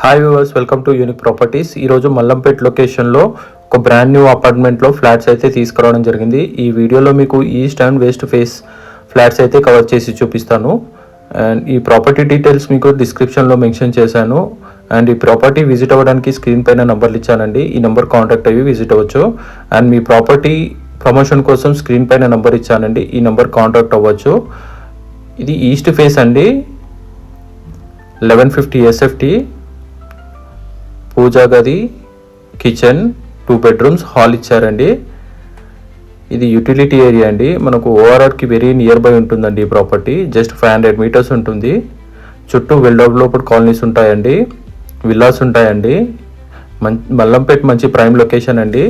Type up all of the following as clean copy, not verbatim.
Hi viewers, welcome to unique properties. ఈరోజు మల్లంపేట్ లొకేషన్లో ఒక బ్రాండ్ న్యూ అపార్ట్మెంట్లో ఫ్లాట్స్ అయితే తీసుకురావడం జరిగింది. ఈ వీడియోలో మీకు east and west face flats అయితే కవర్ చేసి చూపిస్తాను. అండ్ ఈ ప్రాపర్టీ డీటెయిల్స్ మీకు డిస్క్రిప్షన్లో మెన్షన్ చేశాను. అండ్ ఈ ప్రాపర్టీ విజిట్ అవ్వడానికి స్క్రీన్ పైన నెంబర్లు ఇచ్చానండి. ఈ నెంబర్ కాంటాక్ట్ అయ్యి విజిట్ అవ్వచ్చు. అండ్ మీ ప్రాపర్టీ ప్రమోషన్ కోసం స్క్రీన్ పైన నెంబర్ ఇచ్చానండి. ఈ నెంబర్ కాంటాక్ట్ అవ్వచ్చు. ఇది ఈస్ట్ ఫేస్ అండి, 1150 SFT, పూజా గది, కిచెన్, 2 bedrooms, హాల్ ఇచ్చారండి. ఇది యూటిలిటీ ఏరియా అండి. మనకు ఓఆర్ఆర్కి వెరీ నియర్ బై ఉంటుందండి. ఈ ప్రాపర్టీ జస్ట్ 500 meters ఉంటుంది. చుట్టూ వెల్ డెవలప్డ్ కాలనీస్ ఉంటాయండి, విల్లాస్ ఉంటాయండి. మల్లంపేట్ మంచి ప్రైమ్ లొకేషన్ అండి.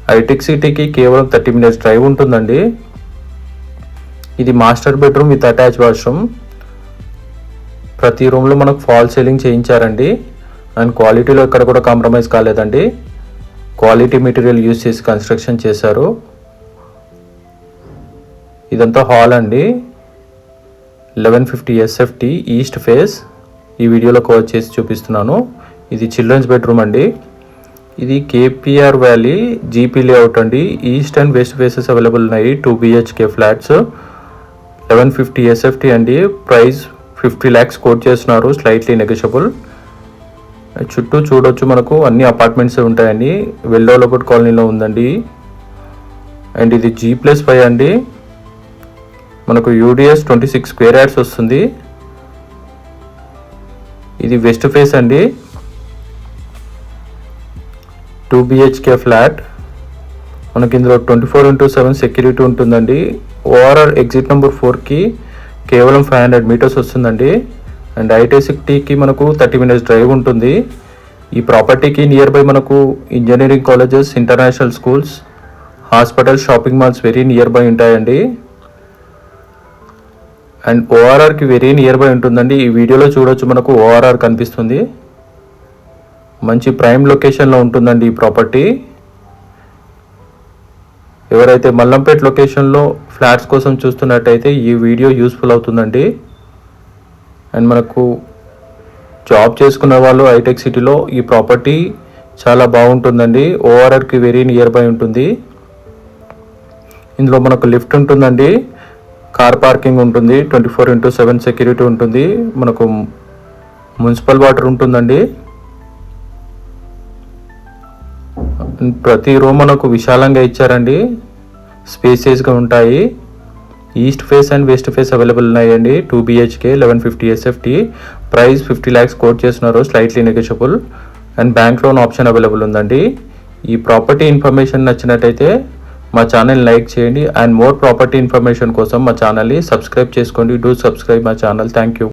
హైటెక్ సిటీకి కేవలం 30 minutes డ్రైవ్ ఉంటుందండి. ఇది master bedroom with attach washroom. ప్రతి రూమ్లో మనకు ఫాల్ సీలింగ్ చేయించారండి. అండ్ క్వాలిటీలో ఎక్కడ కూడా కాంప్రమైజ్ కాలేదండి. క్వాలిటీ మెటీరియల్ యూజ్ చేసి కన్స్ట్రక్షన్ చేశారు. ఇదంతా హాల్ అండి, 1150 SFT, ఈస్ట్ ఫేస్. ఈ వీడియోలో కవర్ చేసి చూపిస్తున్నాను. ఇది చిల్డ్రన్స్ బెడ్రూమ్ అండి. ఇది KPR వ్యాలీ జీపీ లేఅవుట్ అండి. East and west faces available ఉన్నాయి. 2 BHK ఫ్లాట్స్, 1150 SFT అండి. ప్రైస్ 50 lakhs కోట్ చేస్తున్నారు, స్లైట్లీ నెగోషియబుల్. చుట్టూ చూడొచ్చు, మనకు అన్ని అపార్ట్మెంట్స్ ఉంటాయండి. వెల్ డెవలప్డ్ కాలనీలో ఉందండి. అండ్ ఇది G+5 అండి. మనకు UDS 26 square yards వస్తుంది. ఇది వెస్ట్ ఫేస్ అండి, 2 BHK ఫ్లాట్. మనకి ఇందులో 24/7 సెక్యూరిటీ ఉంటుందండి. ఓఆర్ఆర్ ఎగ్జిట్ నెంబర్ 4కి కేవలం 500 meters వస్తుందండి. అండ్ ఐటీసీకి మనకు 30 minutes డ్రైవ్ ఉంటుంది. ఈ ప్రాపర్టీకి నియర్ బై మనకు engineering colleges, international schools, hospitals, shopping malls very near by ఉంటాయండి. అండ్ ఓఆర్ఆర్కి వెరీ నియర్ బై ఉంటుందండి. ఈ వీడియోలో చూడొచ్చు, మనకు ఓఆర్ఆర్ కనిపిస్తుంది. మంచి ప్రైమ్ లొకేషన్లో ఉంటుందండి ఈ ప్రాపర్టీ. ఎవరైతే మల్లంపేట్ లొకేషన్లో ఫ్లాట్స్ కోసం చూస్తున్నట్టయితే ఈ వీడియో యూస్ఫుల్ అవుతుందండి. అండ్ మనకు జాబ్ చేసుకునే వాళ్ళు హైటెక్ సిటీలో ఈ ప్రాపర్టీ చాలా బాగుంటుందండి. ఓఆర్ఆర్కి వెరీ నియర్ బై ఉంటుంది. ఇందులో మనకు లిఫ్ట్ ఉంటుందండి, కార్ పార్కింగ్ ఉంటుంది, 24/7 సెక్యూరిటీ ఉంటుంది. మనకు మున్సిపల్ వాటర్ ఉంటుందండి. ప్రతి రూమ్ మనకు విశాలంగా ఇచ్చారండి, స్పేసియస్గా ఉంటాయి. East face and west face available ఉన్నాయండి. 2 BHK, 1150 SFT. Price 50 lakhs quote చేస్తున్నారు, slightly negotiable. And bank loan option available ఉందండి. ఈ ప్రాపర్టీ ఇన్ఫర్మేషన్ నచ్చినట్టయితే మా ఛానల్ లైక్ చేయండి. అండ్ మోర్ ప్రాపర్టీ ఇన్ఫర్మేషన్ కోసం మా ఛానల్ని సబ్స్క్రైబ్ చేసుకోండి. Do subscribe my channel. Thank you.